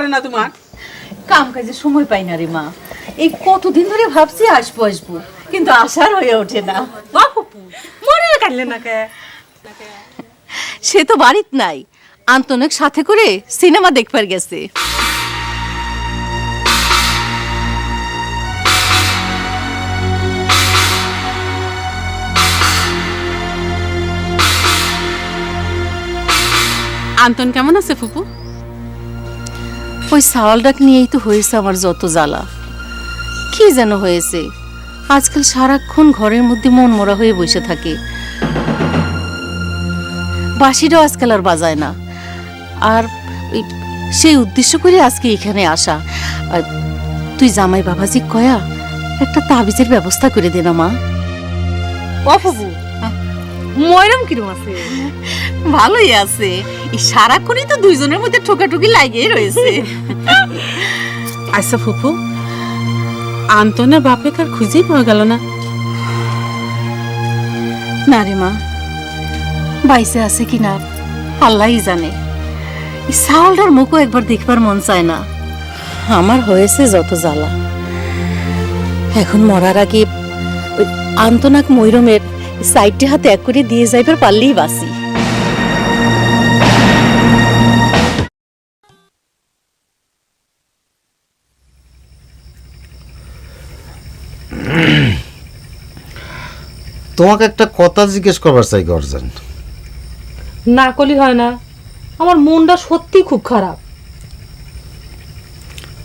করে না তোমার? কাম কাজে সময় পাই না রে মা। এই কতদিন ধরে ভাবছি আসবো আসবো, কিন্তু আসার হয়ে ওঠে না। মনে কাটলে না কে? সে তো বাড়িত নাই, আন্তনেক সাথে করে সিনেমা দেখবার গেছে। আন্তন কেমন আছে ফুপু? ওই সাওয়ালটাক নিয়েই তো হয়েছে আমার যত জ্বালা। কি যেন হয়েছে, আজকাল সারাক্ষণ ঘরের মধ্যে মন মরা হয়ে বসে থাকে। বাঁশিটাও আজকাল আর বাজায় না। আর সেই উদ্দেশ্য করে আজকে এখানে আসা। আর তুই জামাই বাবাজি কয়া একটা তাবিজের ব্যবস্থা করে দে না মা। ও ফুপু, ময়রাম কিরম আছে? ভালোই আছে, এই সারাক্ষণই তো দুইজনের মধ্যে ঠোকাঠুকি লাগিয়ে রয়েছে। আচ্ছা ফুপু, আন্তনের বাপে কার খুঁজেই পাওয়া গেল না? না রে মা, বাইসে আছে কি না আল্লাহই জানে। এই সাওয়ালটার মুখও একবার দেখবার মন চায় না। আমার হয়েছে যত জ্বালা, এখন মরার আগে ওই আন্তনাক ময়রমের সাইডটি হাতে এক করে দিয়ে যাইবার পারলেই বাসি। তোমাকে একটা কথা জিজ্ঞেস করবার চাই গর্জন। না করলে হয় না, আমার মনটা সত্যি খুব খারাপ।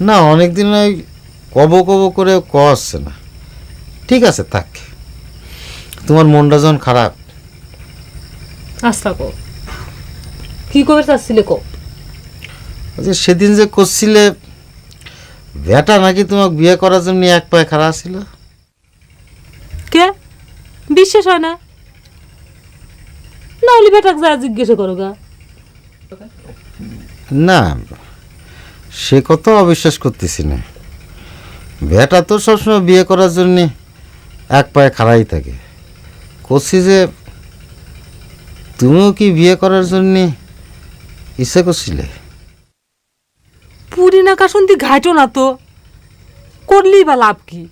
না, অনেকদিন ওই কব কব করে আসছে না। ঠিক আছে থাক, তোমার মনটা যখন খারাপ। আচ্ছা কো, কি করে চাচ্ছিলে কো? যে সেদিন যে করছিলে বেটা নাকি তোমাকে বিয়ে করার জন্য এক পায়ে খারাপ ছিল। কে বিশ্বাস হয় না? না হলে বেটাক যা জিজ্ঞেস করো গা। না, সে কথা অবিশ্বাস করতেছি না। বেটা তো সবসময় বিয়ে করার জন্য এক পায়ে খাড়াই থাকে। করছি যে তুমিও কি বিয়ে করার জন্য ইচ্ছে করছিলে? পুরি না কাশুন্তি ঘাইটো না তো, করলেই বা লাভ কি?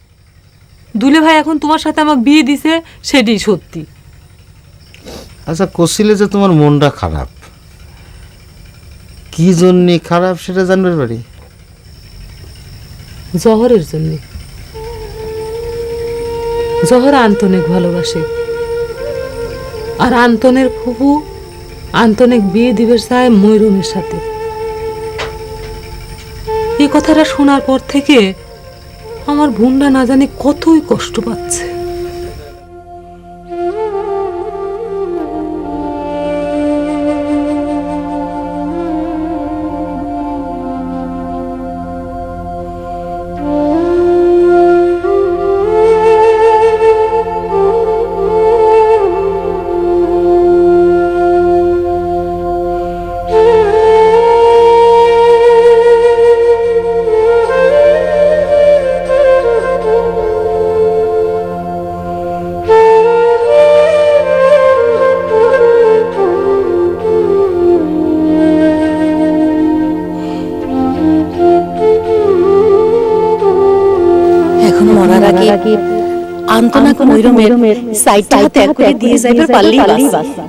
দুলে ভাই এখন তোমার সাথে আমাকে বিয়ে দিছে, সেটাই সত্যি। আচ্ছা, করছিলে যে তোমার মনটা খারাপ, কি জন্য খারাপ সেটা জানবার পারি? জহরের জন্য। জহর আন্তনেক ভালোবাসে, আর আন্তনের ফুফু আন্তনেক বিয়ে দিবে চায় ময়রুমের সাথে। এই কথাটা শোনার পর থেকে আমার বোনটা না জানি কতই কষ্ট পাচ্ছে। এখন মরার আগে আন্তনাক ময়রমের সাইডটা হাতে এক করে দিয়ে যাইবার পারলেই বাসি।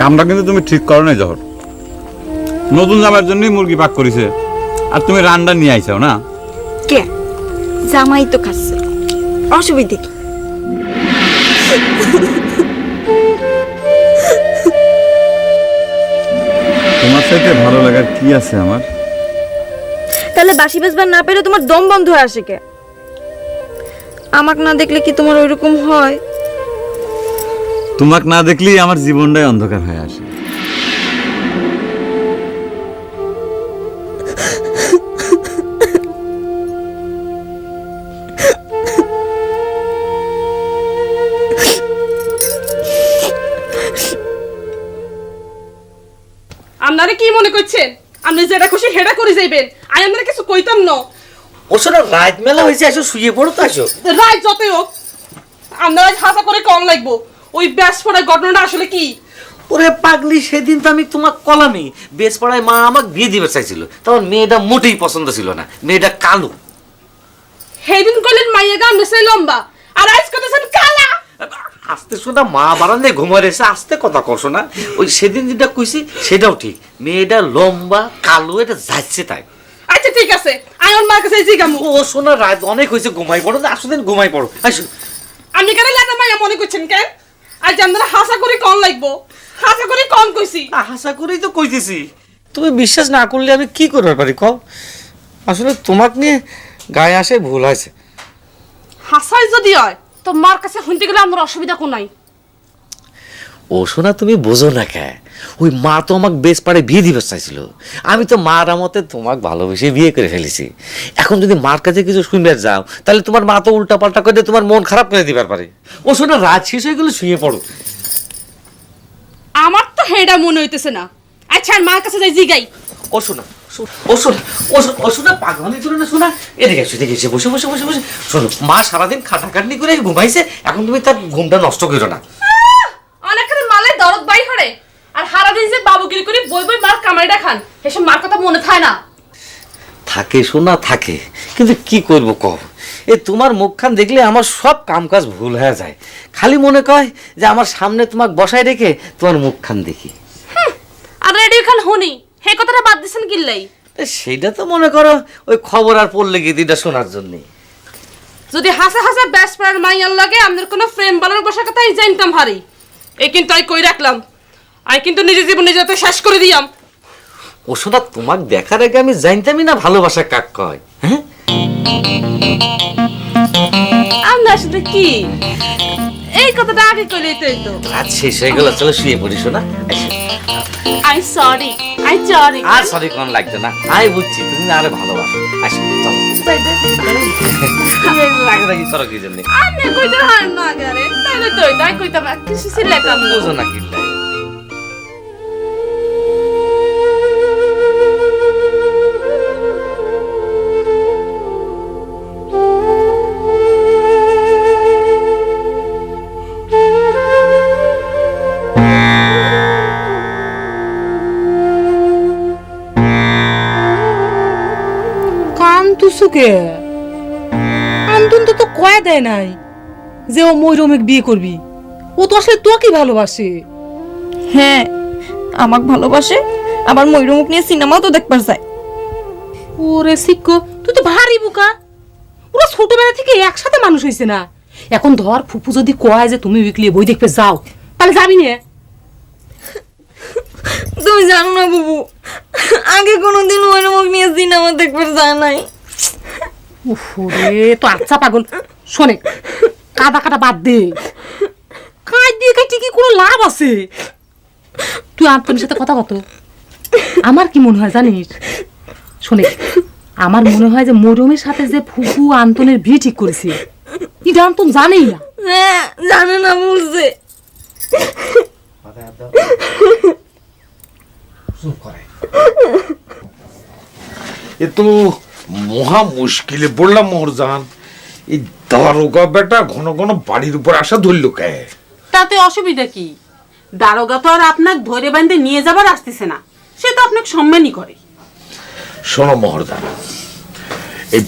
কামটা কিন্তু তুমি ঠিক করো নাই জহর। নতুন জামাইয়ের জন্যই মুরগি পাক করেছে, আর তুমি রান্না নিয়ে আইসাও না। কে জামাই তো খাচ্ছে, অসুবিধে কি? তোমার সাথে ভালো লাগার কি আছে আমার? তাহলে বাসি বাজবার না পেরে তোমার দম বন্ধ হয়ে আসে কে? আমাকে না দেখলে কি তোমার ওইরকম হয়? তোমাকে না দেখলেই আমার জীবনটাই অন্ধকার হয়ে আসে। আপনারা কি মনে করছেন আপনি যেটা খুশি হেডা করে যাইবেন? আমি আপনারা কিছু কইতাম না। ও শোনা রাত মেলা হয়েছে, আসো শুয়ে পড়ো তো, আসো। রায় যতই হোক আমরা আজ হাসা করে কম লাগবো। ওই ব্যাস পড়ার ঘটনাটা আসলে কি? ওরে পাগলি, সেদিন তো আমি তোমাকে কলামি বেশ পড়ায় মা আমাকে বিয়ে দিবে চাইছিল, তখন মেয়েটা মোটেই পছন্দ ছিল না, মেয়েটা কালো। সেইদিন কইলেন মাইয়া গান বেশি লম্বা, আর আজ কইতেছেন কালা। আস্তে শোনা, মা বারান্দায় ঘুমায় রয়েছে, আস্তে কথা কষো না। ওই সেদিন যেটা কইছি সেটাও ঠিক, মেয়েটা লম্বা কালো, এটা যাচ্ছে তাই। আচ্ছা ঠিক আছে, আমি ওর মার কাছে জিগামু। ও শোনা, রাত অনেক হয়েছে, ঘুমাই পড়ো না, আসো দিন ঘুমাই পড়ো, আসো। আমি কেন লাগা মাইয়া মনে করছেন কেন? আজ আমরা হাসা করে কম লাগবো, হাসা করে কম কইছি। আশা করেই তো কইতেছি, তুমি বিশ্বাস না করলে আমি কি করতে পারি কও? আসলে তোমাকে নিয়ে গায়ে আসে ভুল হয়েছে। হাসাই যদি হয় তো মার কাছে শুনতে গেলে আমার অসুবিধা কোন নাই। ও শোনা, তুমি বোঝো না কে, ওই মা তো আমাকে বেশ পারে বিয়ে দিবে চাইছিল, আমি তো মার আমতে তোমাকে ভালোবেসে বিয়ে করে ফেলেছি। এখন যদি মার কাছে কিছু শুনবে যাও, তাহলে তোমার মা তো উল্টা পাল্টা করে তোমার মন খারাপ করে দিবার পারে। ও শোনা, রাত শেষ হয়ে গেলে শুয়ে পড়ো। আমার তো হেডা মনে হইতেছে না। আচ্ছা আর মার কাছে যাই জিগাই। ও শোনা, ও শোনা, পাগলামি করে না শোনা, এদিকে এসে বসে বসে বসে বসে শোনো। মা সারাদিন খাটাখাটনি করে ঘুমাইছে, এখন তুমি তার ঘুমটা নষ্ট করো না। অনেকখানে মালে দরদ বাই হরে, আর হারাদিন যে বাবুগিরি করে বই বই মার কামাইটা খান, এসব মার কথা মনে থাকে না। থাকে শোনা, থাকে, কিন্তু কি করবো কও? এ তোমার মুখখান দেখলে আমার সব কামকাজ ভুল হয়ে যায়, খালি মনে কয় যে আমার সামনে তোমাকে বসায় রেখে তোমার মুখখান দেখি। আর রেডিও খান হনি, হে কথাটা বাদ দিছেন কিল্লাই? সেইটা তো মনে করো ওই খবর আর পড়লে গীতিটা শোনার জন্যে। যদি হাসা হাসা ব্যাস পড়ার মাইয়ার লাগে আমাদের কোনো ফ্রেম বানানোর বসার কথাই জানতাম হারি। এই কিন্তু আই কই রাখলাম, আই কিন্তু নিজের জীবন নিজেতে শেষ করে দিয়াম। ও শোনা, তোমাকে দেখার আগে আমি জানতামই না ভালোবাসা কাক কয়। হ্যাঁ, আমরা আসলে কি এই কথাটা আগে কইলেই তো হইতো। রাত শেষ হয়ে গেল, চলো শুয়ে পড়ি শোনা। I sorry, I sorry. আর সরি কোন লাগতো না, আমি বুঝছি তুমি আরে ভালোবাসো। আসো চলো, রাগারাগি করো কি জন্য? আমি কইতে হার না গারে, তাইলে তো তাই কইতাম কিছু ছিলে কাম বুঝো না কি লাগে। কান্তুসুকে আন্তন তো কয়া দেয় নাই যে ও ময়ূরমেক বিয়ে করবি। ও তো আসলে তোকে ভালোবাসে। হ্যাঁ, আমাকে ভালোবাসে, আবার ময়ূরমুখ নিয়ে সিনেমাও তো দেখবার যায়। ওরে সিক্কো, তুই তো ভারী বোকা। ওরা ছোটবেলা থেকে একসাথে মানুষ হয়েছে না। এখন ধর ফুপু যদি কয় যে তুমি উইকলি বই দেখতে যাও, তাহলে যাবি না? তুমি জানো না বুবু, আগে কোনোদিন ময়ূরমুখ নিয়ে সিনেমা দেখবার যায় নাই। ওরে তো আচ্ছা পাগল, শোনে কাদা কাটা বাদ দে, কাজ দিয়ে কাটি কি কোনো লাভ আছে? তুই আন্তনের সাথে কথা কত। আমার কি মনে হয় জানিস, শোনে আমার মনে হয় যে মরমের সাথে যে ফুফু আন্তনের বিয়ে ঠিক করেছে, এটা আন্তন জানেই না। হ্যাঁ, জানে না, বলছে। এ তো মহা মুশকিলে পড়লাম মোহরজান। এই দারোগা বেটা ঘন ঘন বাড়ির উপর আসা ধরল কে? তাতে অসুবিধা কি? দারোগা তো আর আপনাকে ধরে বাঁধে নিয়ে যাবার আসতেছে না, সে তো আপনাকে সম্মানই করে। শোনো মোহরজান, এই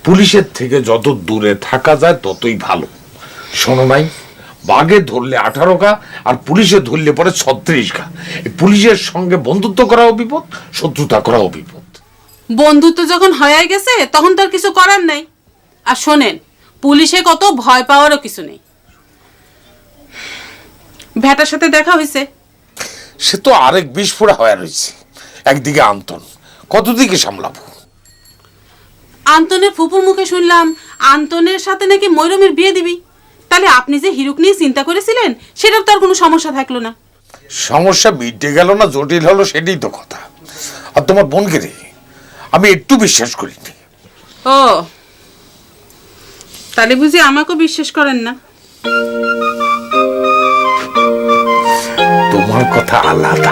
পুলিশের থেকে যত দূরে থাকা যায় ততই ভালো। শোনো নাই, বাঘে ধরলে 18 গা আর পুলিশে ধরলে পরে 36 গা। এই পুলিশের সঙ্গে বন্ধুত্ব করাও বিপদ, শত্রুতা করাও বিপদ। বন্ধুত্ব যখন হয়ে গেছে তখন তার কিছু করার নাই। আর শোনেন, পুলিশে কত ভয় পাওয়ারও কিছু নেই। ভেটার সাথে দেখা হয়েছে, সে তো আরেক বিস্ফোরা হয়ে রয়েছে। একদিকে আন্তন, কতদিকে সামলাবো? আন্তনের ফুপুর মুখে শুনলাম আন্তনের সাথে নাকি ময়ূরমের বিয়ে দিবি। তাহলে আপনি যে হিরুক নিয়ে চিন্তা করেছিলেন সেটার তো আর কোনো সমস্যা থাকলো না। সমস্যা মিটে গেল না জটিল হলো, সেটাই তো কথা। আর তোমার বোনকে রে আমি একটু বিশ্বাস করিনি। ও, তাহলে বুঝি আমাকেও বিশ্বাস করেন না? তোমার কথা আলাদা।